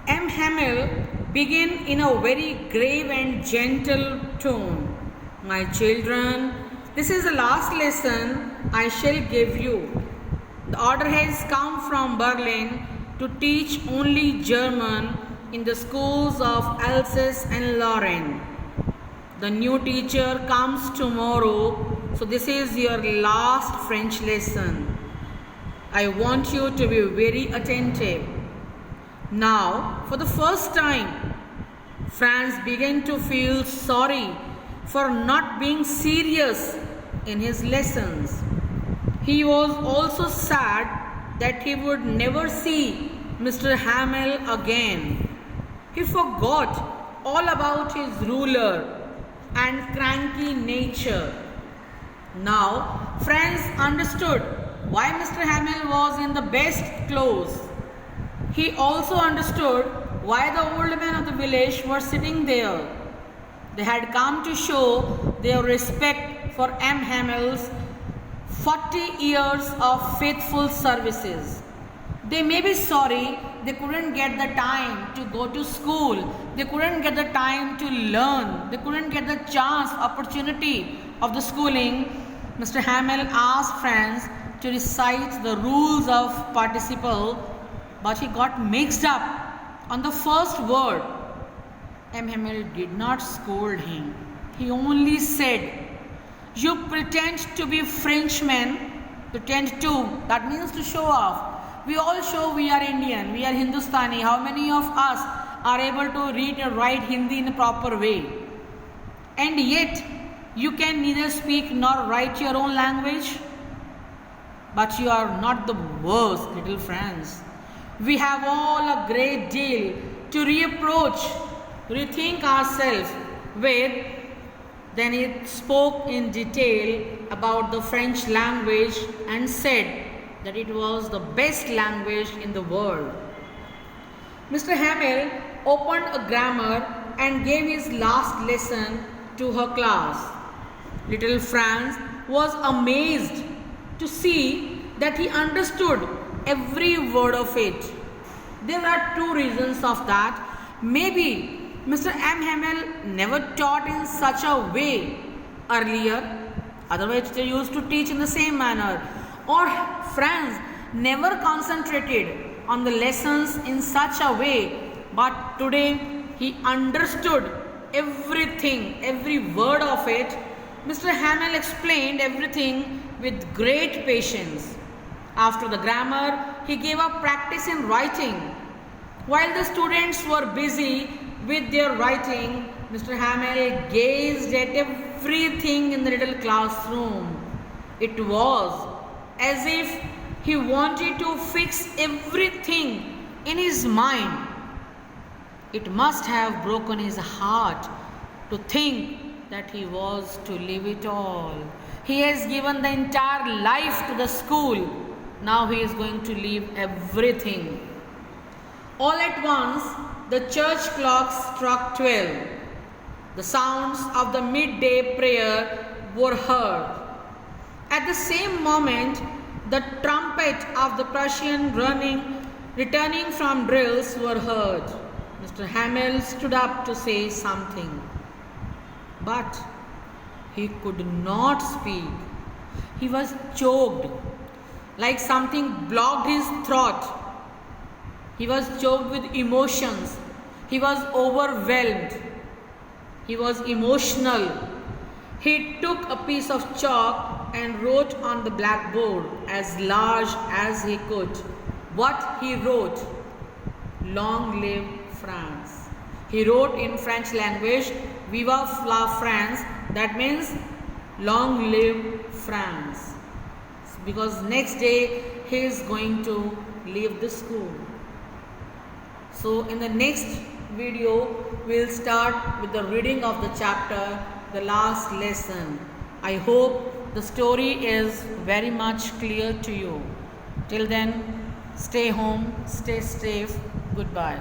M. Hamill began in a very grave and gentle tone. My children, this is the last lesson I shall give you. The order has come from Berlin to teach only German in the schools of Alsace and Lorraine. The new teacher comes tomorrow, so this is your last French lesson. I want you to be very attentive. Now, for the first time, Franz began to feel sorry for not being serious in his lessons. He was also sad that he would never see Mr. Hamill again. He forgot all about his ruler and cranky nature. Now, Franz understood why Mr. Hamill was in the best clothes. He also understood why the old men of the village were sitting there. They had come to show their respect for M. Hamill's 40 years of faithful services. They may be sorry they couldn't get the time to go to school. They couldn't get the time to learn. They couldn't get the chance, opportunity of the schooling. Mr. Hamill asked Franz to recite the rules of participle, but he got mixed up on the first word. M. Hamill did not scold him. He only said, "You pretend to be Frenchmen." Pretend to, that means to show off. We all show we are Indian, we are Hindustani. How many of us are able to read and write Hindi in a proper way? And yet, you can neither speak nor write your own language. But you are not the worst, little friends. We have all a great deal to reapproach, rethink ourselves with. Then he spoke in detail about the French language and said that it was the best language in the world. Mr. Hamill opened a grammar and gave his last lesson to her class. Little Franz was amazed to see that he understood every word of it. There are two reasons of that. Maybe Mr. M. Hamill never taught in such a way earlier, otherwise they used to teach in the same manner. Or Franz never concentrated on the lessons in such a way, but today he understood everything, every word of it. Mr. Hamill explained everything with great patience. After the grammar, he gave up practice in writing. While the students were busy with their writing, Mr. Hamill gazed at everything in the little classroom. It was as if he wanted to fix everything in his mind. It must have broken his heart to think that he was to leave it all. He has given the entire life to the school. Now he is going to leave everything. All at once, the church clock struck 12. The sounds of the midday prayer were heard. At the same moment, the trumpet of the Prussian returning from drills were heard. Mr. Hamill stood up to say something, but he could not speak. He was choked, like something blocked his throat. He was choked with emotions. He was overwhelmed. He was emotional. He took a piece of chalk and wrote on the blackboard as large as he could. What he wrote? "Long live France." He wrote in French language, "Viva la France." That means, "Long live France." Because next day he is going to leave the school. So in the next video, we'll start with the reading of the chapter, the last lesson. I hope the story is very much clear to you. Till then, stay home, stay safe. Goodbye.